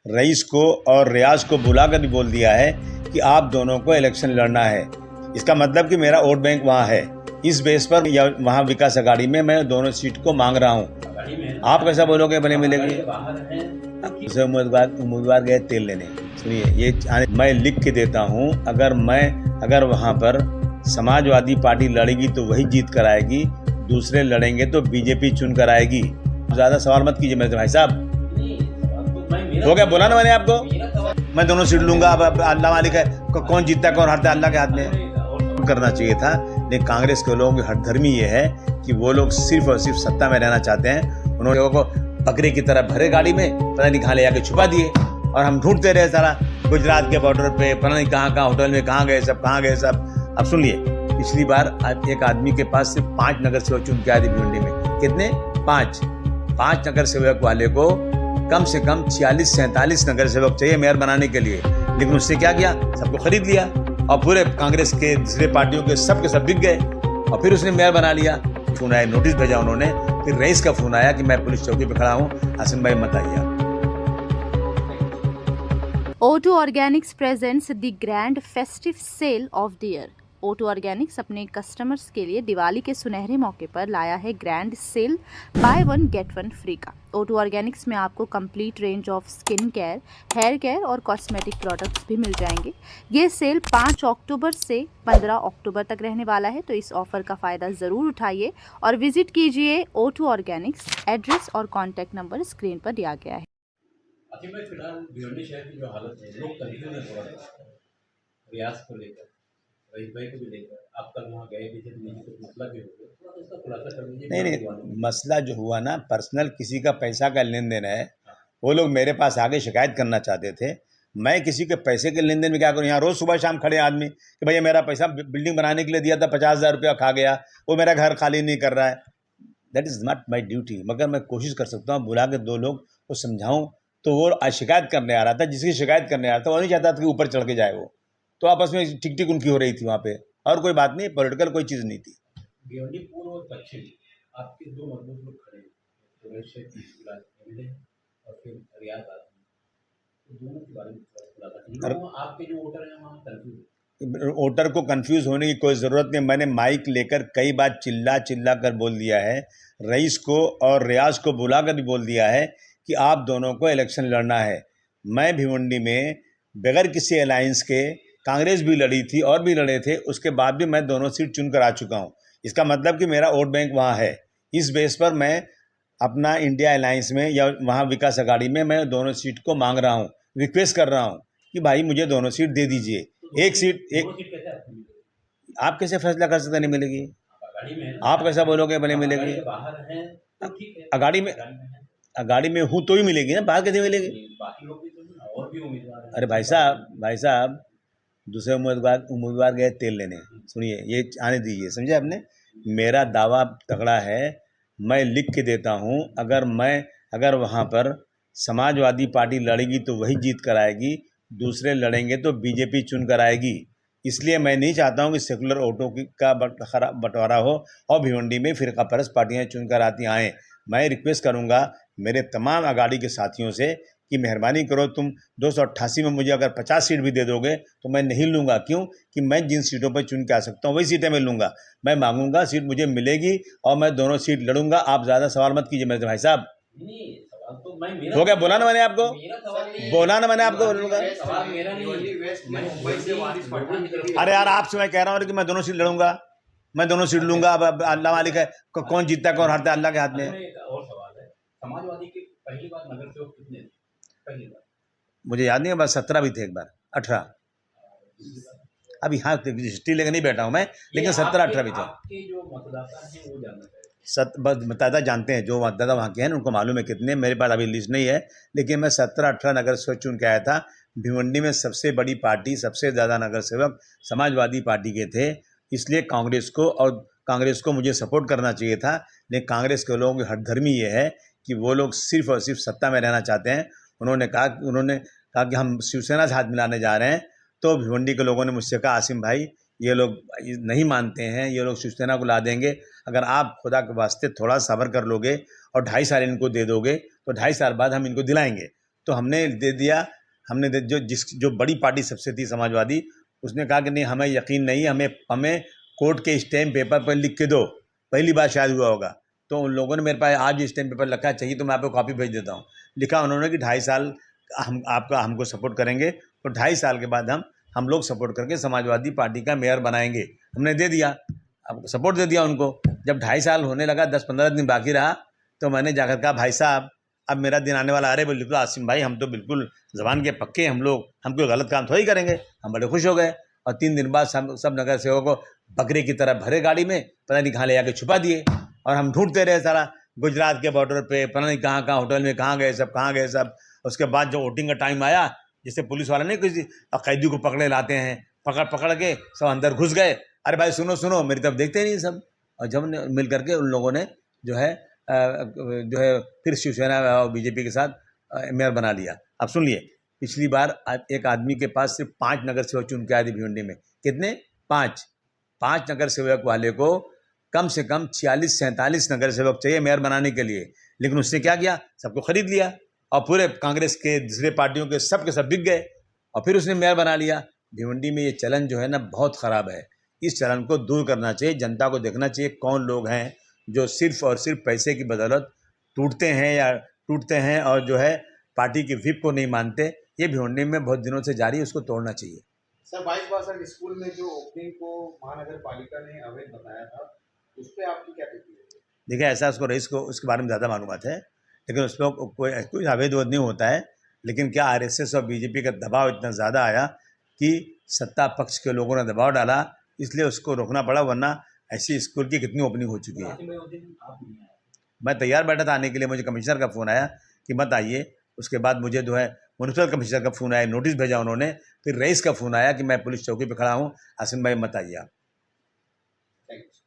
Rice को और रियाज को बुलाकर बोल दिया है कि आप दोनों को इलेक्शन लड़ना है। इसका मतलब कि मेरा वोट बैंक वहाँ है। इस बेस पर या वहाँ विकास अघाड़ी में मैं दोनों सीट को मांग रहा हूँ। आप कैसा बोलोगे भले मिलेगी? दूसरे उम्मीदवार गए तेल लेने। सुनिए, ये मैं लिख के देता हूँ, अगर वहाँ पर समाजवादी पार्टी लड़ेगी तो वही जीत कर आएगी, दूसरे लड़ेंगे तो बीजेपी चुन कर आएगी। ज्यादा सवाल मत कीजिए मेरे भाई साहब। हो गया, बोला ना मैंने आपको। मैं दोनों सीट लूंगा। अब अल्लाह मालिक है, कौन जीतता है कौन हारता है अल्लाह के हाथ में। करना चाहिए था, लेकिन कांग्रेस के लोगों की हठधर्मी ये है कि वो लोग सिर्फ और सिर्फ सत्ता में रहना चाहते हैं। उन्होंने लोगों को बकरे की तरह भरे गाड़ी में, पता नहीं कहाँ ले जाके छुपा दिए, और हम ढूंढते रहे सारा गुजरात के बॉर्डर पे, पता नहीं कहाँ होटल में कहाँ गए सब। अब सुन लिए, पिछली बार एक आदमी के पास सिर्फ 5 नगर सेवक चुन के आए थे भिवंडी में। कितने? 5 नगर सेवक वाले को कम से कम 46-47 नगर सेवक चाहिए मेयर बनाने के लिए, लेकिन उससे क्या किया? सबको खरीद लिया और पूरे कांग्रेस के दूसरे पार्टियों के सब बिक गए, और फिर उसने मेयर बना लिया। फोन आया, नोटिस भेजा उन्होंने, फिर रईस का फोन आया कि मैं पुलिस चौकी पे खड़ा हूँ, हसन भाई मत आइए। O2 Organics presents the grand festive sale of the year। O2 Organics अपने कस्टमर्स के लिए दिवाली के सुनहरे मौके पर लाया है grand sale buy 1 get 1 free का। O2 Organics में आपको complete range of skin care, hair care और कॉस्मेटिक प्रोडक्ट्स भी मिल जाएंगे। ये सेल 5 अक्टूबर से 15 अक्टूबर तक रहने वाला है, तो इस ऑफर का फ़ायदा ज़रूर उठाइए और विजिट कीजिए O2 Organics। एड्रेस और कॉन्टैक्ट नंबर स्क्रीन पर दिया गया है। अभी मैं फिलहाल भिवंडी शहर की जो हालत है, लोग कंफ्यूज है थोड़ा रियाज को लेकर, रईस भाई को भी लेकर। आप कल वहाँ गए थे, नहीं कुछ मसला भी हो गया, थोड़ा इसका खुलासा कर दीजिए। नहीं, मसला जो हुआ ना, पर्सनल किसी का पैसा का लेन देन है। वो लोग मेरे पास आगे शिकायत करना चाहते थे। मैं किसी के पैसे के लेन देन में क्या करूँ? यहाँ रोज सुबह शाम खड़े आदमी कि भैया मेरा पैसा बिल्डिंग बनाने के लिए दिया था, 50,000 रुपया खा गया, वो मेरा घर खाली नहीं कर रहा है। That is not my duty. मगर मैं कोशिश कर सकता हूँ बुला के 2 लोग को समझाऊँ। तो वो शिकायत करने आ रहा था, जिसकी शिकायत करने आ रहा था वो नहीं चाहता था कि ऊपर चढ़ के जाए वो। तो आपस में टिक टिक उनकी हो रही थी वहाँ पे, और कोई बात नहीं, पॉलिटिकल कोई चीज़ नहीं थी। भिवंडी पूर्व और पश्चिम आपके 2 मजबूत लोग खड़े हैं, एमएलए और फिर रियाज आदमी, दोनों के बारे में खुलासा। आपके जो वोटर हैं वहाँ कंफ्यूज, वोटर को कंफ्यूज होने की कोई ज़रूरत नहीं। मैंने माइक लेकर कई बार चिल्ला कर बोल दिया है, रईस को और रियाज को बुलाकर भी बोल दिया है कि आप दोनों को इलेक्शन लड़ना है। मैं भिवंडी में बगैर किसी अलायंस के, कांग्रेस भी लड़ी थी और भी लड़े थे, उसके बाद भी मैं दोनों सीट चुन कर आ चुका हूँ। इसका मतलब कि मेरा वोट बैंक वहाँ है। इस बेस पर मैं अपना इंडिया अलायंस में या वहाँ विकास अघाड़ी में मैं दोनों सीट को मांग रहा हूँ, रिक्वेस्ट कर रहा हूँ कि भाई मुझे दोनों सीट दे दीजिए। एक सीट आप कैसे फैसला कर सकते? नहीं मिलेगी। आप कैसा बोलोगे भले मिलेगी? अघाड़ी में हूँ तो ही मिलेगी ना, बाहर कैसे मिलेगी? अरे भाई साहब, दूसरे उम्मीदवार गए तेल लेने। सुनिए, ये आने दीजिए, समझे आपने? मेरा दावा तगड़ा है, मैं लिख के देता हूँ, अगर वहाँ पर समाजवादी पार्टी लड़ेगी तो वही जीत कर आएगी, दूसरे लड़ेंगे तो बीजेपी चुन कर आएगी। इसलिए मैं नहीं चाहता हूँ कि सेकुलर वोटों का बंटवारा हो और भिवंडी में फिरका परस्त पार्टियाँ चुन कर आती आएँ। मैं रिक्वेस्ट करूँगा मेरे तमाम अघाड़ी के साथियों से कि मेहरबानी करो, तुम 288 में मुझे अगर 50 सीट भी दे दोगे तो मैं नहीं लूँगा। क्यों? कि मैं जिन सीटों पर चुन के आ सकता हूँ वही सीटें मैं लूँगा। मैं मांगूंगा, सीट मुझे मिलेगी और मैं दोनों सीट लड़ूंगा। आप ज़्यादा सवाल मत कीजिए मेरे भाई साहब। हो गया, बोला ना मैंने आपको, बोलूँगा। अरे यार, आपसे मैं कह रहा हूँ कि मैं दोनों सीट लड़ूंगा, मैं दोनों सीट लूंगा। अब अल्लाह मालिक है, कौन जीतता है कौन हारता है अल्लाह के हाथ में। और सवाल है, समाजवादी के पहली बार नगर सेवक कितने थे? पहली बार मुझे याद नहीं है, बस 17 भी थे, एक बार 18। अभी हाँ हिस्ट्री लेकर नहीं बैठा हूँ मैं, लेकिन 17-18 भी थे। आपके जो मतदाता हैं वो जानना चाहिए। मतदाता जानते हैं, जो मतदाता वहाँ के हैं उनको मालूम है कितने। मेरे पास अभी लिस्ट नहीं है, लेकिन मैं 17-18 नगर सेवक चुन के आया था। भिवंडी में सबसे बड़ी पार्टी, सबसे ज़्यादा नगर सेवक समाजवादी पार्टी के थे। इसलिए कांग्रेस को मुझे सपोर्ट करना चाहिए था, लेकिन कांग्रेस के लोगों की हठधर्मी ये है कि वो लोग सिर्फ और सिर्फ सत्ता में रहना चाहते हैं। उन्होंने कहा कि हम शिवसेना से हाथ मिलाने जा रहे हैं। तो भिवंडी के लोगों ने मुझसे कहा, आसिम भाई ये लोग नहीं मानते हैं, ये लोग शिवसेना को ला देंगे। अगर आप खुदा के वास्ते थोड़ा सब्र कर लोगे और 2.5 साल इनको दे दोगे तो 2.5 साल बाद हम इनको दिलाएंगे। तो हमने दे दिया। जो बड़ी पार्टी सबसे थी समाजवादी, उसने कहा कि नहीं, हमें यकीन नहीं, हमें कोर्ट के स्टैम्प पेपर पर लिख के दो। पहली बार शायद हुआ होगा। तो उन लोगों ने मेरे पास आज स्टैम्प पेपर रखा है, चाहिए तो मैं आपको कॉपी भेज देता हूँ। लिखा उन्होंने कि 2.5 साल हमको सपोर्ट करेंगे, तो 2.5 साल के बाद हम लोग सपोर्ट करके समाजवादी पार्टी का मेयर बनाएंगे। हमने दे दिया, अब सपोर्ट दे दिया उनको। जब 2.5 साल होने लगा, 10-15 दिन बाकी रहा, तो मैंने जाकर कहा, भाई साहब अब मेरा दिन आने वाला। अरे बोले, तो आसिम भाई हम तो बिल्कुल ज़बान के पक्के, हम कोई गलत काम थोड़ी करेंगे। हम बड़े खुश हो गए और 3 दिन बाद सब नगर सेवक को बकरे की तरह भरे गाड़ी में, पता नहीं कहाँ ले जाके छुपा दिए। और हम ढूंढते रहे सारा गुजरात के बॉर्डर पे, पता नहीं कहाँ कहाँ होटल में कहाँ गए सब। उसके बाद जो वोटिंग का टाइम आया, जैसे पुलिस वाला नहीं किसी कैदी को पकड़े लाते हैं, पकड़ के सब अंदर घुस गए। अरे भाई सुनो, मेरी तरफ देखते नहीं सब। और जब मिल करके उन लोगों ने जो है फिर शिवसेना और बीजेपी के साथ मेयर बना लिया। अब सुन लिए, पिछली बार एक आदमी के पास सिर्फ 5 नगर सेवक चुन के आए थे भिवंडी में। कितने? 5 नगर सेवक वाले को कम से कम 46-47 नगर सेवक चाहिए मेयर बनाने के लिए। लेकिन उसने क्या किया, सबको खरीद लिया और पूरे कांग्रेस के दूसरे पार्टियों के सब बिक गए और फिर उसने मेयर बना लिया। भिवंडी में ये चलन जो है ना बहुत ख़राब है। इस चलन को दूर करना चाहिए। जनता को देखना चाहिए कौन लोग हैं जो सिर्फ और सिर्फ पैसे की बदौलत टूटते हैं और जो है पार्टी की व्हिप को नहीं मानते। ये भिवंडी में बहुत दिनों से जारी है, उसको तोड़ना चाहिए। सर 22 स्कूल में जो ओपनिंग को महानगर पालिका ने अवैध बताया था, उस पर आपकी क्या प्रतिक्रिया है? देखिए, ऐसा उसको रईस को उसके बारे में ज़्यादा मालूमात है, लेकिन उस पर कोई अवैध नहीं होता है। लेकिन क्या आरएसएस और बीजेपी का दबाव इतना ज़्यादा आया कि सत्ता पक्ष के लोगों ने दबाव डाला, इसलिए उसको रोकना पड़ा। वरना ऐसी स्कूल की कितनी ओपनिंग हो चुकी है। आसिम भाई, उस दिन आप नहीं आए। मैं तैयार बैठा था आने के लिए, मुझे कमिश्नर का फ़ोन आया कि मत आइए। उसके बाद मुझे जो है म्यूनसिपल कमिश्नर का फ़ोन आया, नोटिस भेजा उन्होंने। फिर रईस का फ़ोन आया कि मैं पुलिस चौकी पे खड़ा हूँ, आसिम भाई मत आइए आप। Thank you.